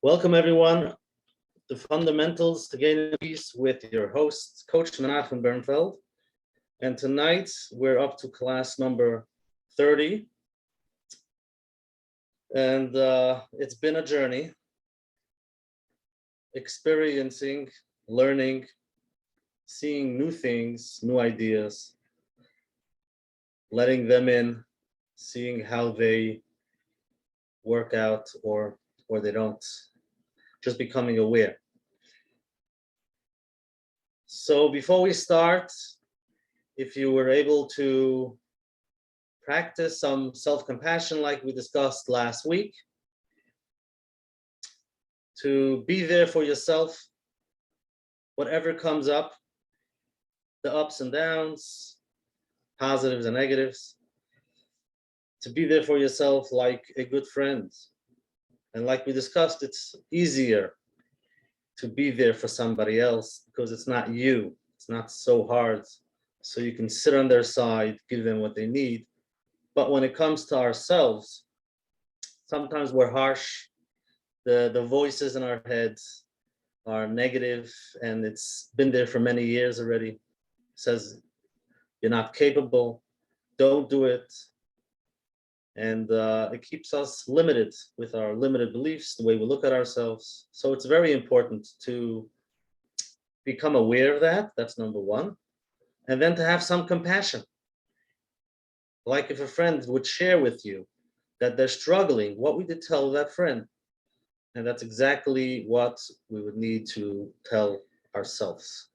Welcome everyone to Fundamentals to Gain Peace with your host, Coach Menachem Bernfeld. And tonight we're up to class number 30. And it's been a journey, experiencing, learning, seeing new things, new ideas, letting them in, seeing how they work out or they don't, just becoming aware. So before we start, if you were able to practice some self-compassion like we discussed last week, to be there for yourself, whatever comes up, the ups and downs, positives and negatives, to be there for yourself like a good friend. And like we discussed, it's easier to be there for somebody else because it's not you. It's not so hard. So you can sit on their side, give them what they need. But when it comes to ourselves, sometimes we're harsh. The voices in our heads are negative, and it's been there for many years already. It says, you're not capable, don't do it. And it keeps us limited with our limited beliefs, the way we look at ourselves. So it's very important to become aware of that. That's number one. And then to have some compassion. Like if a friend would share with you that they're struggling, what would you tell that friend? And that's exactly what we would need to tell ourselves.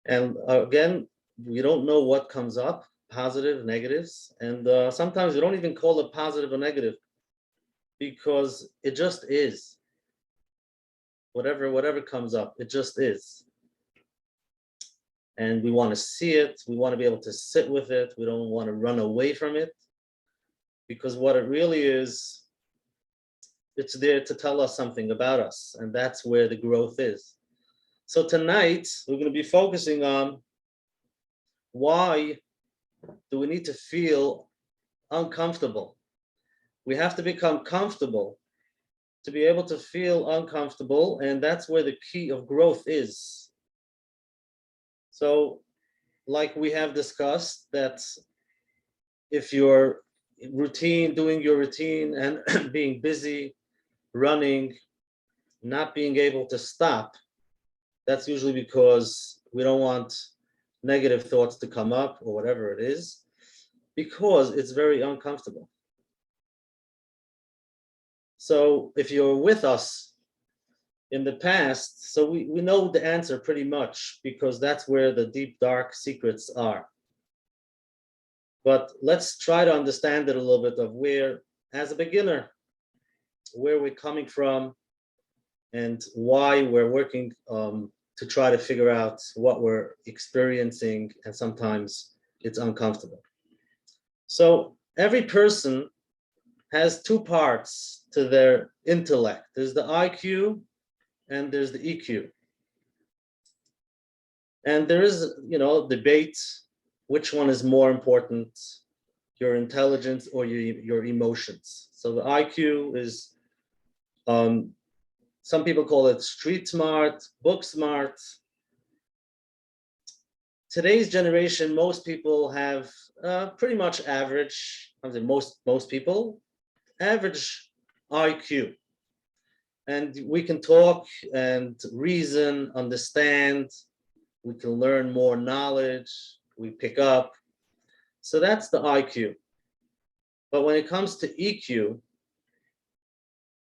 And again, we don't know what comes up, positive, negatives, and sometimes we don't even call it positive or negative because it just is. Whatever comes up, it just is. And we want to see it, we want to be able to sit with it, we don't want to run away from it, because what it really is, it's there to tell us something about us, and that's where the growth is. So tonight, we're going to be focusing on why do we need to feel uncomfortable? We have to become comfortable to be able to feel uncomfortable, and that's where the key of growth is. So, like we have discussed, that if you're doing your routine and being busy, running, not being able to stop, that's usually because we don't want negative thoughts to come up or whatever it is, because it's very uncomfortable. So if you're with us in the past, so we know the answer pretty much, because that's where the deep, dark secrets are. But let's try to understand it a little bit of where, as a beginner, where we're coming from and why we're working to try to figure out what we're experiencing, and sometimes it's uncomfortable. So every person has two parts to their intellect. There's the IQ and there's the EQ. And there is, debate, which one is more important, your intelligence or your emotions. So the IQ is, some people call it street smart, book smart. Today's generation, most people have pretty much average, most people, average IQ. And we can talk and reason, understand, we can learn more knowledge, we pick up. So that's the IQ. But when it comes to EQ,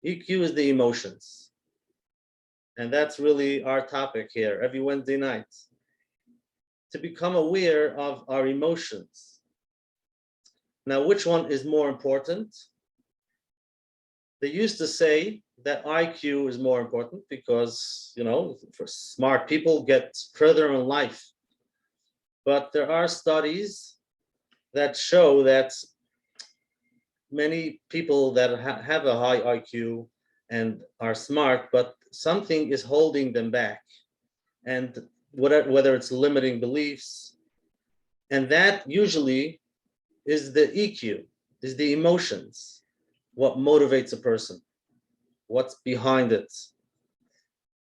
EQ is the emotions. And that's really our topic here every Wednesday night. To become aware of our emotions. Now, which one is more important? They used to say that IQ is more important because, for smart people get further in life. But there are studies that show that many people that have a high IQ and are smart, but something is holding them back. And whether it's limiting beliefs, and that usually is the EQ, is the emotions. what motivates a person, what's behind it.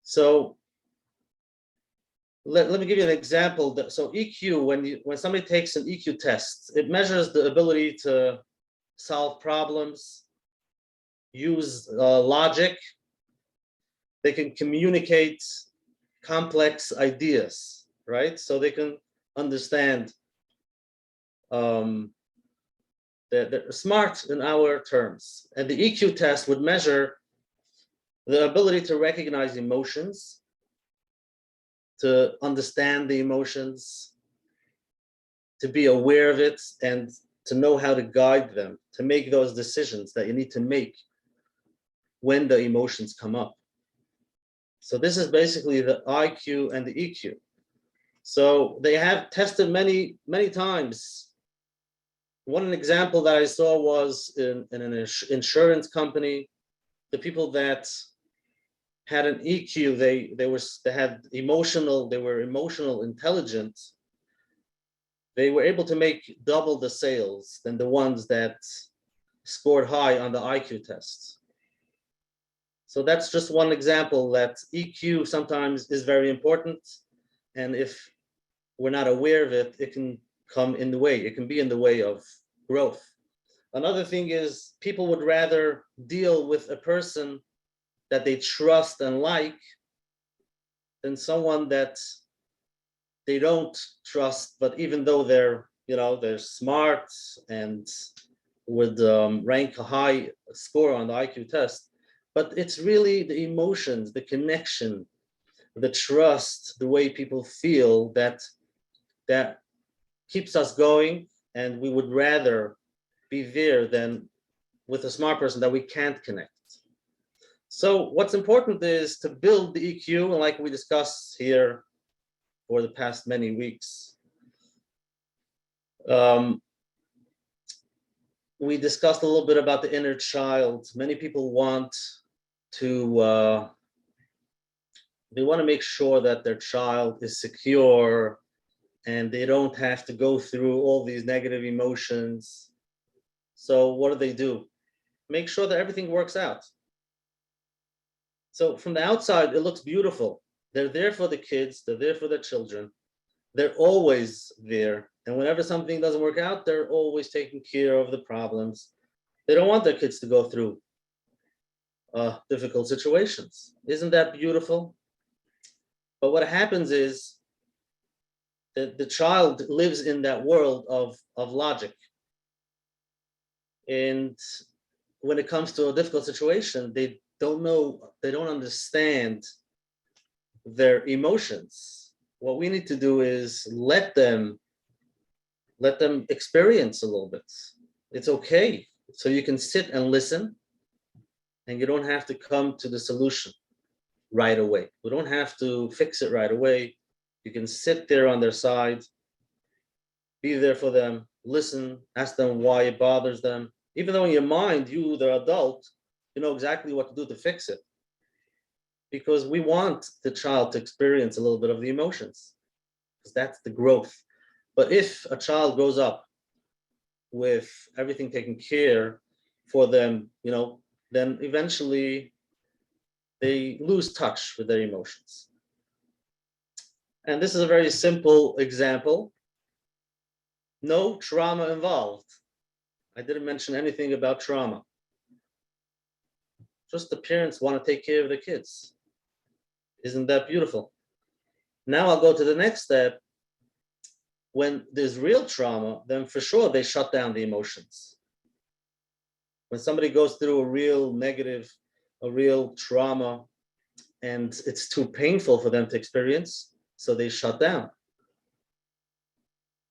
So let me give you an example. So EQ, when somebody takes an EQ test, it measures the ability to solve problems, use logic. They can communicate complex ideas, right? So they can understand. They're smart in our terms. And the EQ test would measure the ability to recognize emotions, to understand the emotions, to be aware of it, and to know how to guide them, to make those decisions that you need to make when the emotions come up. So this is basically the IQ and the EQ. So they have tested many, many times. One example that I saw was in an insurance company. The people that had an EQ, they were emotional intelligent. They were able to make double the sales than the ones that scored high on the IQ test. So that's just one example that EQ sometimes is very important. And if we're not aware of it, it can come in the way. It can be in the way of growth. Another thing is people would rather deal with a person that they trust and like than someone that they don't trust, but even though they're smart and would rank a high score on the IQ test, but it's really the emotions, the connection, the trust, the way people feel that keeps us going, and we would rather be there than with a smart person that we can't connect. So what's important is to build the EQ, and like we discussed here for the past many weeks, we discussed a little bit about the inner child. Many people want to make sure that their child is secure and they don't have to go through all these negative emotions. So what do? Make sure that everything works out. So from the outside, it looks beautiful. They're there for the kids, they're there for the children. They're always there. And whenever something doesn't work out, they're always taking care of the problems. They don't want their kids to go through difficult situations. Isn't that beautiful? But what happens is that the child lives in that world of logic. And when it comes to a difficult situation, they don't understand their emotions. What we need to do is let them experience a little bit. It's okay. So you can sit and listen, and you don't have to come to the solution right away. We don't have to fix it right away. You can sit there on their side, be there for them, listen, ask them why it bothers them. Even though in your mind, you, the adult, you know exactly what to do to fix it. Because we want the child to experience a little bit of the emotions, because that's the growth. But if a child grows up with everything taken care for them, then eventually they lose touch with their emotions. And this is a very simple example. No trauma involved. I didn't mention anything about trauma. Just the parents want to take care of the kids. Isn't that beautiful? Now I'll go to the next step. When there's real trauma, then for sure they shut down the emotions. When somebody goes through a real negative, a real trauma, and it's too painful for them to experience, so they shut down.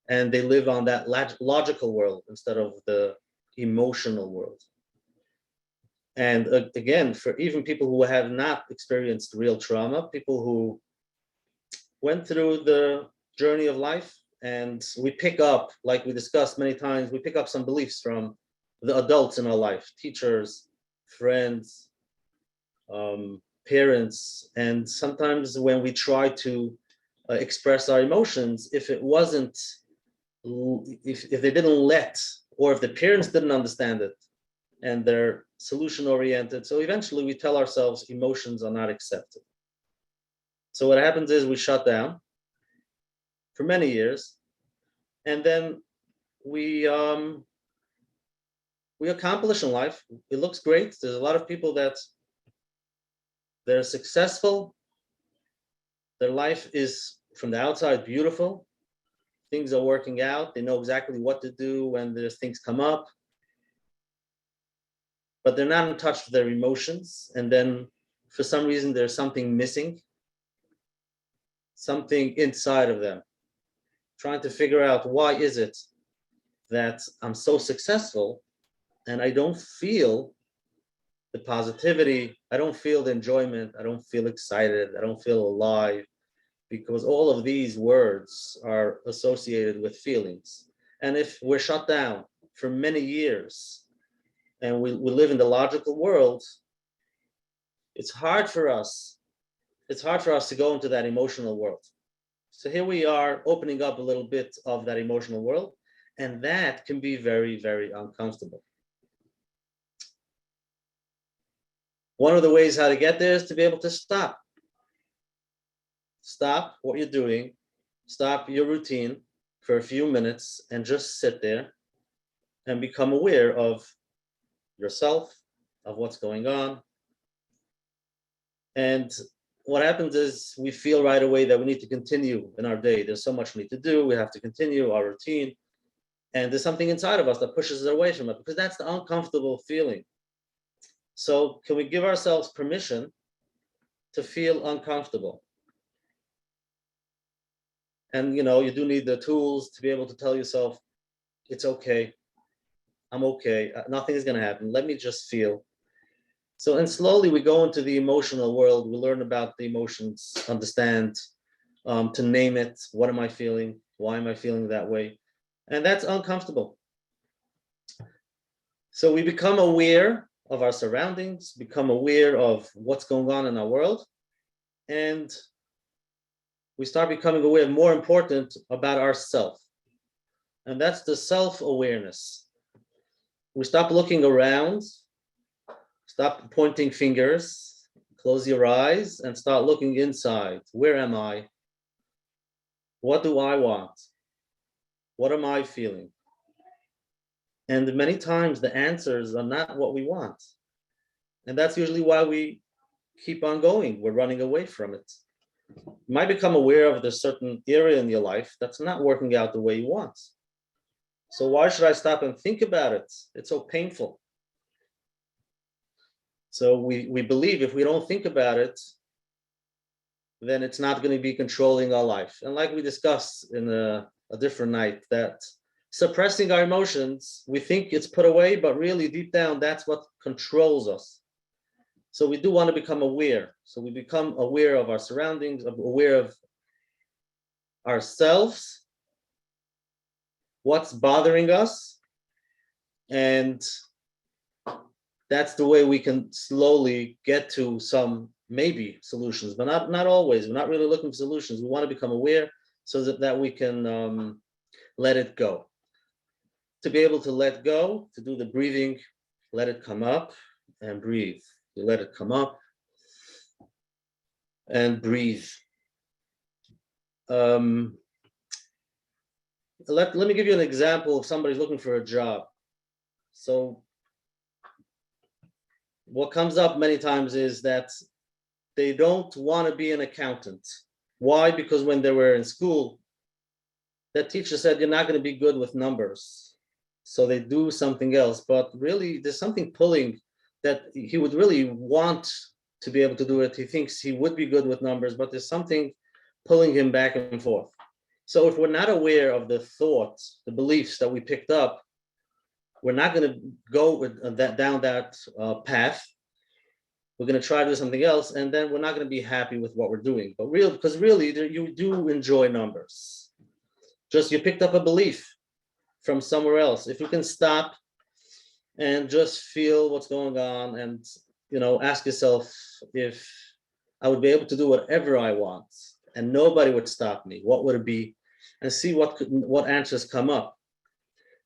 And they live on that logical world instead of the emotional world. And again, for even people who have not experienced real trauma, people who went through the journey of life, and we pick up, like we discussed many times, we pick up some beliefs from the adults in our life, teachers, friends, parents. And sometimes when we try to express our emotions, if it wasn't, if they didn't let, or if the parents didn't understand it, and they're solution oriented. So eventually we tell ourselves emotions are not accepted. So what happens is we shut down for many years, and then we accomplish in life. It looks great. There's a lot of people that they're successful. Their life is from the outside beautiful. Things are working out. They know exactly what to do when there's things come up, but they're not in touch with their emotions. And then for some reason, there's something missing, something inside of them, trying to figure out why is it that I'm so successful and I don't feel the positivity, I don't feel the enjoyment, I don't feel excited, I don't feel alive, because all of these words are associated with feelings. And if we're shut down for many years and we live in the logical world, it's hard for us. It's hard for us to go into that emotional world. So here we are opening up a little bit of that emotional world, and that can be very, very uncomfortable. One of the ways how to get there is to be able to stop. Stop what you're doing, stop your routine for a few minutes and just sit there and become aware of yourself, of what's going on. And what happens is we feel right away that we need to continue in our day. There's so much we need to do. We have to continue our routine. And there's something inside of us that pushes us away from it, because that's the uncomfortable feeling. So can we give ourselves permission to feel uncomfortable? And you do need the tools to be able to tell yourself, it's okay, I'm okay, nothing is going to happen, let me just feel. So, and slowly we go into the emotional world. We learn about the emotions, understand, to name it. What am I feeling? Why am I feeling that way? And that's uncomfortable. So we become aware of our surroundings, become aware of what's going on in our world, and we start becoming aware, more important, about ourself. And that's the self-awareness. We stop looking around, stop pointing fingers, close your eyes, and start looking inside. Where am I? What do I want? What am I feeling? And many times the answers are not what we want. And that's usually why we keep on going. We're running away from it. You might become aware of a certain area in your life that's not working out the way you want. So why should I stop and think about it? It's so painful. So we believe if we don't think about it, then it's not going to be controlling our life. And like we discussed in a different night, that suppressing our emotions, we think it's put away, but really deep down, that's what controls us. So we do want to become aware. So we become aware of our surroundings, aware of ourselves, what's bothering us, and that's the way we can slowly get to some maybe solutions, but not always. We're not really looking for solutions. We want to become aware so that we can let it go. To be able to let go, to do the breathing, let it come up and breathe. You let it come up and breathe. Let me give you an example of somebody looking for a job. So what comes up many times is that they don't want to be an accountant. Why? Because when they were in school, that teacher said, you're not going to be good with numbers. So they do something else. But really, there's something pulling that he would really want to be able to do it. He thinks he would be good with numbers, but there's something pulling him back and forth. So if we're not aware of the thoughts, the beliefs that we picked up, we're not going to go down that path. We're going to try to do something else, and then we're not going to be happy with what we're doing. But because really, you do enjoy numbers. Just you picked up a belief from somewhere else. If you can stop and just feel what's going on, and ask yourself, if I would be able to do whatever I want and nobody would stop me, what would it be? And see what answers come up.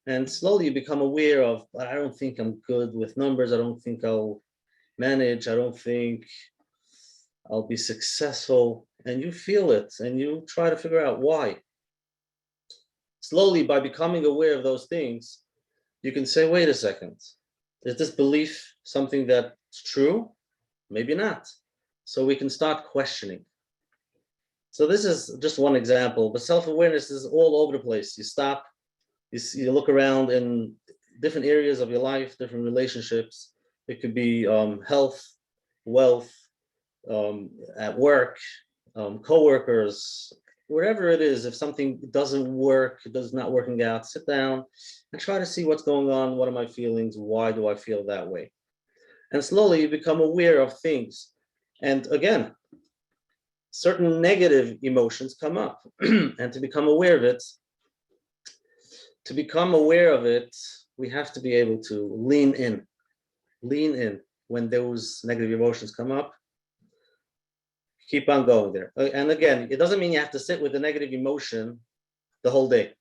And slowly you become aware of, but I don't think I'm good with numbers. I don't think I'll manage. I don't think I'll be successful. And you feel it and you try to figure out why. Slowly, by becoming aware of those things, you can say, wait a second, is this belief something that's true? Maybe not. So we can start questioning. So this is just one example, but self-awareness is all over the place. You stop, you look around in different areas of your life, different relationships. It could be health, wealth, at work, coworkers, wherever it is. If something doesn't work, it does not working out, sit down and try to see what's going on. What are my feelings? Why do I feel that way? And slowly you become aware of things. And again, certain negative emotions come up. And to become aware of it, we have to be able to lean in when those negative emotions come up. Keep on going there. And again, it doesn't mean you have to sit with the negative emotion the whole day.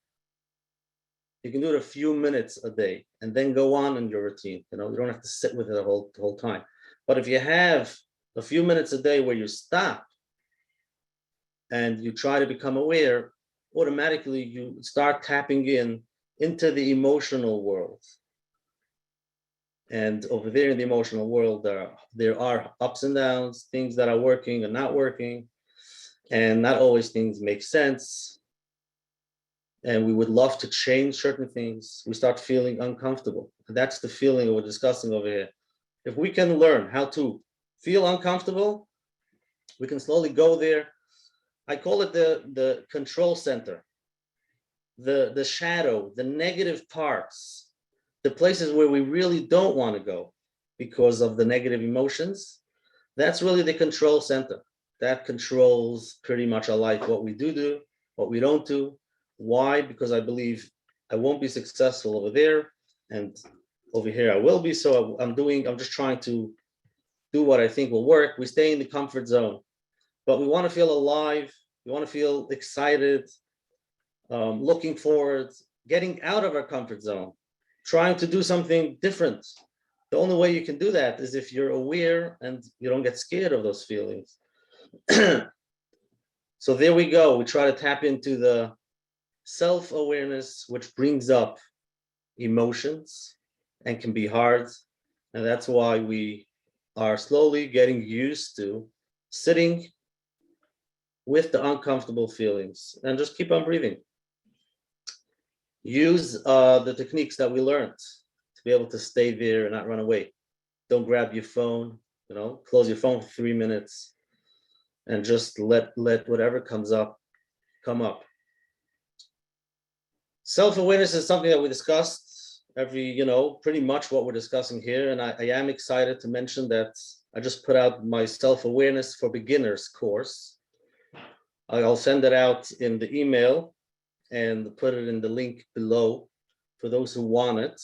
You can do it a few minutes a day and then go on in your routine. You don't have to sit with it the whole time. But if you have a few minutes a day where you stop and you try to become aware, automatically you start tapping into the emotional world. And over there in the emotional world, there are ups and downs, things that are working and not working, and not always things make sense. And we would love to change certain things. We start feeling uncomfortable. And that's the feeling we're discussing over here. If we can learn how to feel uncomfortable, we can slowly go there. I call it the control center, the shadow, the negative parts, the places where we really don't want to go because of the negative emotions. That's really the control center. That controls pretty much our life, what we do, what we don't do. Why? Because I believe I won't be successful over there, and over here I will be. So I'm just trying to do what I think will work. We stay in the comfort zone, but we want to feel alive. We want to feel excited, looking forward, getting out of our comfort zone, trying to do something different. The only way you can do that is if you're aware and you don't get scared of those feelings. So there we go. We try to tap into the self-awareness, which brings up emotions and can be hard. And that's why we are slowly getting used to sitting with the uncomfortable feelings and just keep on breathing. Use the techniques that we learned to be able to stay there and not run away. Don't grab your phone, close your phone for 3 minutes and just let whatever comes up come up. Self-awareness is something that we discussed pretty much what we're discussing here. And I am excited to mention that I just put out my self-awareness for beginners course. I'll send it out in the email and put it in the link below for those who want it.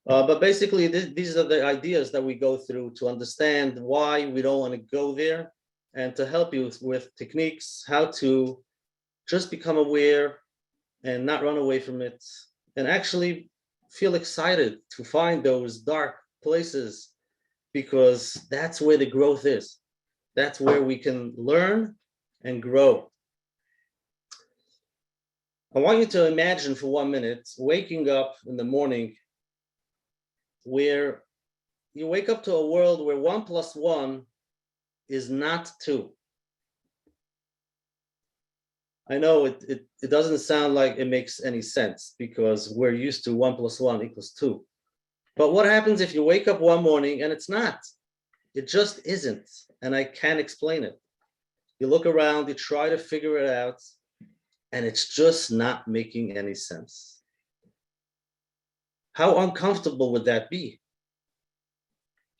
But basically, these are the ideas that we go through to understand why we don't want to go there and to help you with techniques, how to just become aware and not run away from it and actually feel excited to find those dark places, because that's where the growth is. That's where we can learn and grow. I want you to imagine for 1 minute waking up in the morning where you wake up to a world where 1 + 1 is not 2. I know it doesn't sound like it makes any sense because we're used to 1 + 1 = 2. But what happens if you wake up one morning and it's not? It just isn't. And I can't explain it. You look around, you try to figure it out, and it's just not making any sense. How uncomfortable would that be?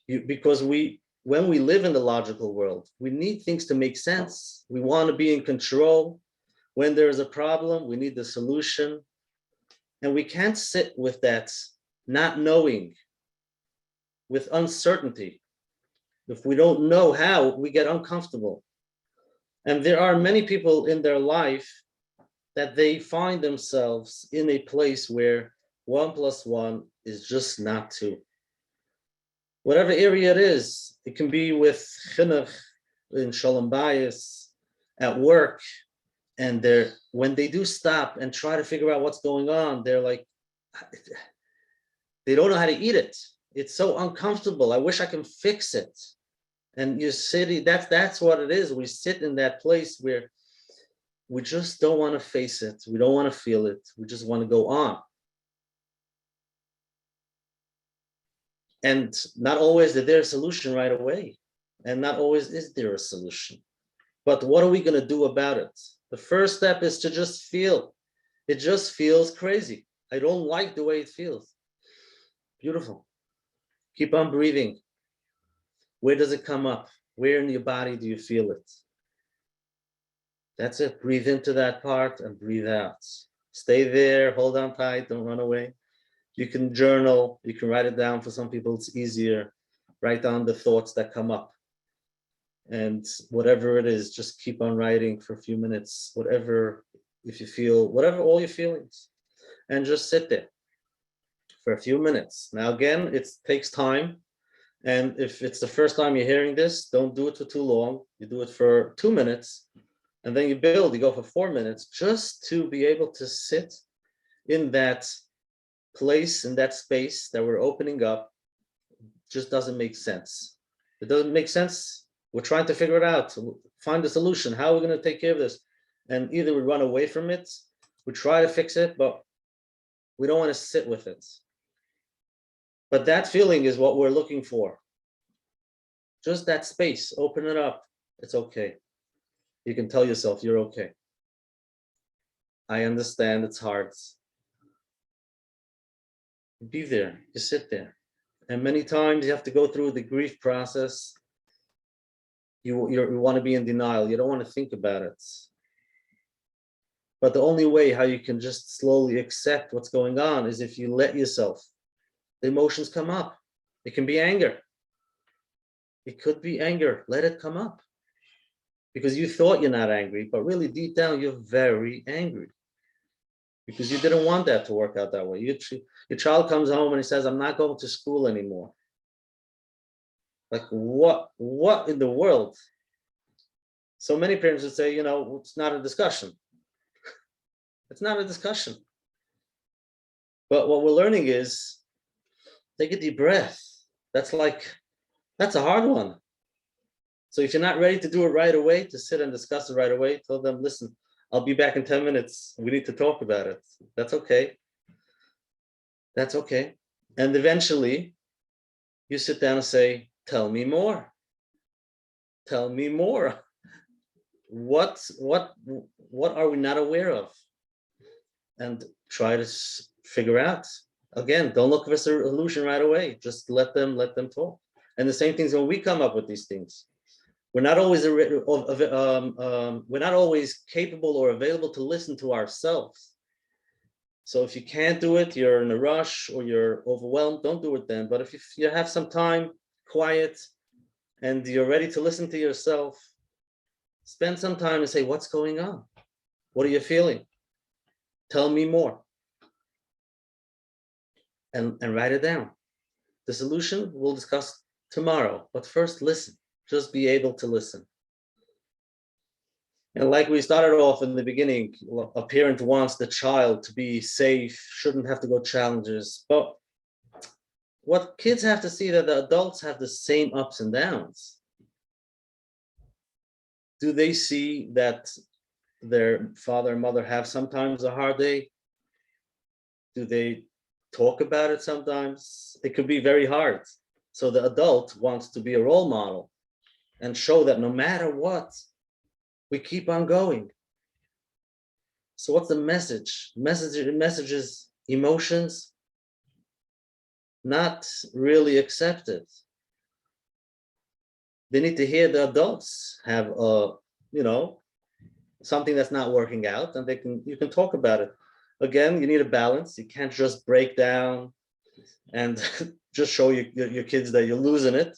Because when we live in the logical world, we need things to make sense. We want to be in control. When there's a problem, we need the solution. And we can't sit with that not knowing, with uncertainty. If we don't know how, we get uncomfortable. And there are many people in their life that they find themselves in a place where 1 + 1 is just not 2. Whatever area it is, it can be with chinuch, in shalom bayis, at work, and when they do stop and try to figure out what's going on, they're like, they don't know how to eat it. It's so uncomfortable. I wish I can fix it. And you sit, that's what it is. We sit in that place where we just don't want to face it. We don't want to feel it. We just want to go on. And not always is there a solution right away. And not always is there a solution. But what are we going to do about it? The first step is to just feel. It just feels crazy. I don't like the way it feels. Beautiful. Keep on breathing. Where does it come up? Where in your body do you feel it? That's it. Breathe into that part and breathe out. Stay there. Hold on tight. Don't run away. You can journal. You can write it down. For some people, it's easier. Write down the thoughts that come up. And whatever it is, just keep on writing for a few minutes. Whatever, if you feel, whatever, all your feelings. And just sit there for a few minutes. Now, again, it takes time. And if it's the first time you're hearing this, don't do it for too long. You do it for 2 minutes. And then you build, you go for 4 minutes, just to be able to sit in that place, in that space that we're opening up. Just doesn't make sense. It doesn't make sense. We're trying to figure it out, find a solution. How are we going to take care of this? And either we run away from it, we try to fix it, but we don't want to sit with it. But that feeling is what we're looking for. Just that space, open it up. It's okay. You can tell yourself you're okay. I understand it's hard. Be there, you sit there. And many times you have to go through the grief process. You want to be in denial. You don't want to think about it. But the only way how you can just slowly accept what's going on is if you let yourself. The emotions come up. It can be anger. It could be anger. Let it come up. Because you thought you're not angry, but really deep down, you're very angry. Because you didn't want that to work out that way. Your child comes home and he says, I'm not going to school anymore. Like, what in the world? So many parents would say, it's not a discussion. It's not a discussion. But what we're learning is, take a deep breath. That's a hard one. So if you're not ready to do it right away, to sit and discuss it right away, tell them, listen, I'll be back in 10 minutes. We need to talk about it. That's okay. That's okay. And eventually you sit down and say, tell me more. Tell me more. What are we not aware of? And try to figure out. Again, don't look for a solution right away. Just let them talk. And the same things when we come up with these things. We're not always capable or available to listen to ourselves. So if you can't do it, you're in a rush or you're overwhelmed, don't do it then. But if you have some time, quiet, and you're ready to listen to yourself, spend some time and say, what's going on? What are you feeling? Tell me more. And write it down. The solution we'll discuss tomorrow, but first listen. Just be able to listen. And like we started off in the beginning, a parent wants the child to be safe, shouldn't have to go challenges. But what kids have to see that the adults have the same ups and downs. Do they see that their father and mother have sometimes a hard day? Do they talk about it sometimes? It could be very hard. So the adult wants to be a role model and show that no matter what, we keep on going. So what's the message? Message is emotions not really accepted. They need to hear the adults have something that's not working out, and you can talk about it. Again, you need a balance. You can't just break down and just show your kids that you're losing it.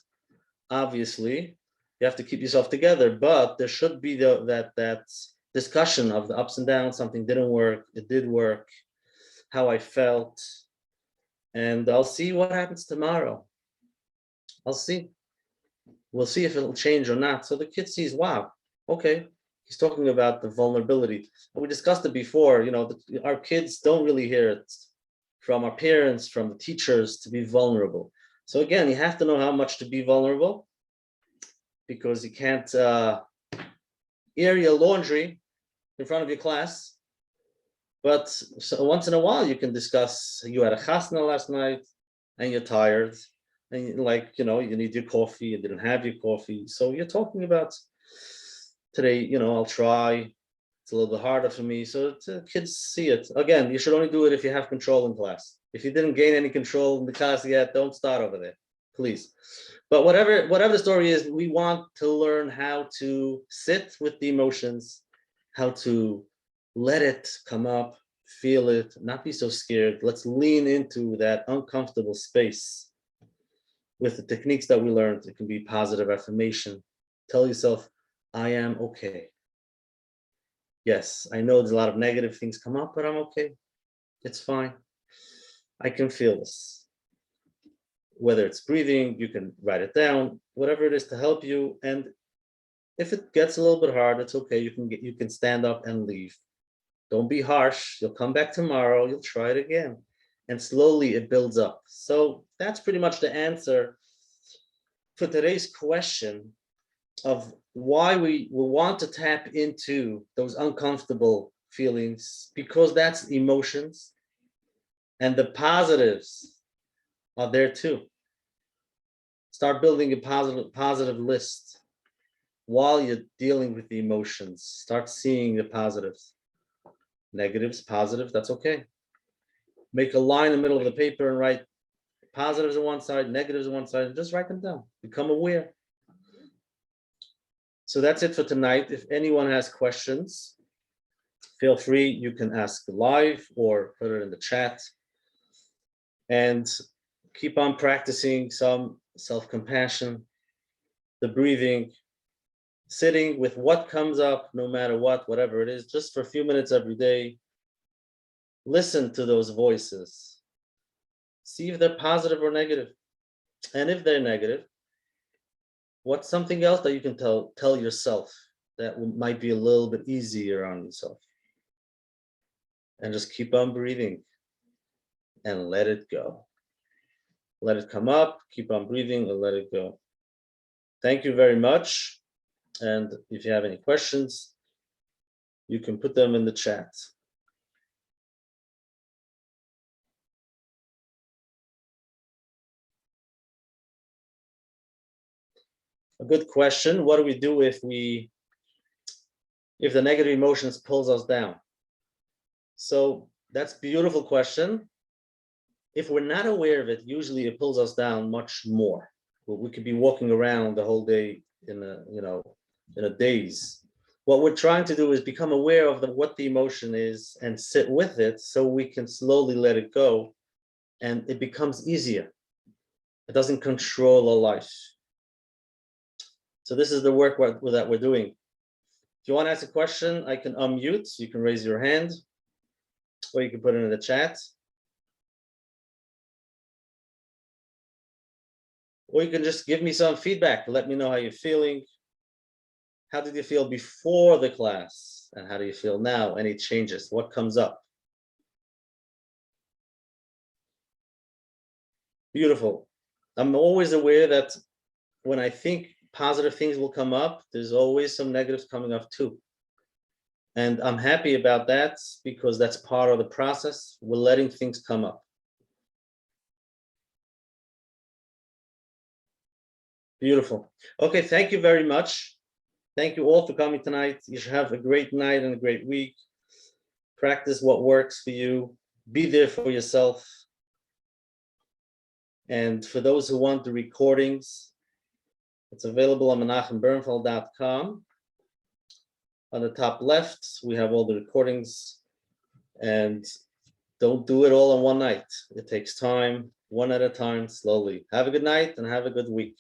Obviously, you have to keep yourself together, but there should be that discussion of the ups and downs. Something didn't work, it did work, how I felt, And I'll see what happens tomorrow. I'll see. We'll see if it'll change or not. So the kid sees, wow, okay, he's talking about the vulnerability. We discussed it before, our kids don't really hear it from our parents, from the teachers, to be vulnerable. So again, you have to know how much to be vulnerable, because you can't air your laundry in front of your class. But so once in a while, you can discuss, you had a chasna last night and you're tired, and you need your coffee, you didn't have your coffee. So you're talking about today, I'll try. It's a little bit harder for me. So kids see it. Again, you should only do it if you have control in class. If you didn't gain any control in the class yet, don't start over there, please. But whatever the story is, we want to learn how to sit with the emotions, how to let it come up, feel it, not be so scared. Let's lean into that uncomfortable space with the techniques that we learned. It can be positive affirmation. Tell yourself, I am okay. Yes, I know there's a lot of negative things come up, but I'm okay. It's fine. I can feel this. Whether it's breathing, you can write it down, whatever it is to help you. And if it gets a little bit hard, it's okay. You can stand up and leave. Don't be harsh. You'll come back tomorrow. You'll try it again. And slowly it builds up. So that's pretty much the answer for today's question of why we will want to tap into those uncomfortable feelings, because that's emotions, and the positives are there too. Start building a positive list while you're dealing with the emotions. Start seeing the positives. Negatives, positive, that's okay. Make a line in the middle of the paper and write positives on one side, negatives on one side, and just write them down. Become aware. So that's it for tonight. If anyone has questions, feel free. You can ask live or put it in the chat. And keep on practicing some self-compassion, the breathing, sitting with what comes up, no matter whatever it is, just for a few minutes every day. Listen to those voices. See if they're positive or negative. And if they're negative, what's something else that you can tell yourself that might be a little bit easier on yourself? And just keep on breathing and let it go. Let it come up, keep on breathing, and let it go. Thank you very much. And if you have any questions, you can put them in the chat. A good question. What do we do if the negative emotions pulls us down? So that's a beautiful question. If we're not aware of it, usually it pulls us down much more. We could be walking around the whole day in a daze. What we're trying to do is become aware of what the emotion is and sit with it, so we can slowly let it go, and it becomes easier. It doesn't control our life. So this is the work that we're doing. If you want to ask a question, I can unmute. You can raise your hand, or you can put it in the chat. Or you can just give me some feedback. Let me know how you're feeling. How did you feel before the class? And how do you feel now? Any changes? What comes up? Beautiful. I'm always aware that when I think positive things will come up, there's always some negatives coming up too. And I'm happy about that, because that's part of the process. We're letting things come up. Beautiful. Okay, thank you very much. Thank you all for coming tonight. You should have a great night and a great week. Practice what works for you. Be there for yourself. And for those who want the recordings, it's available on menachembernfeld.com. On the top left, we have all the recordings. And don't do it all in one night. It takes time, one at a time, slowly. Have a good night and have a good week.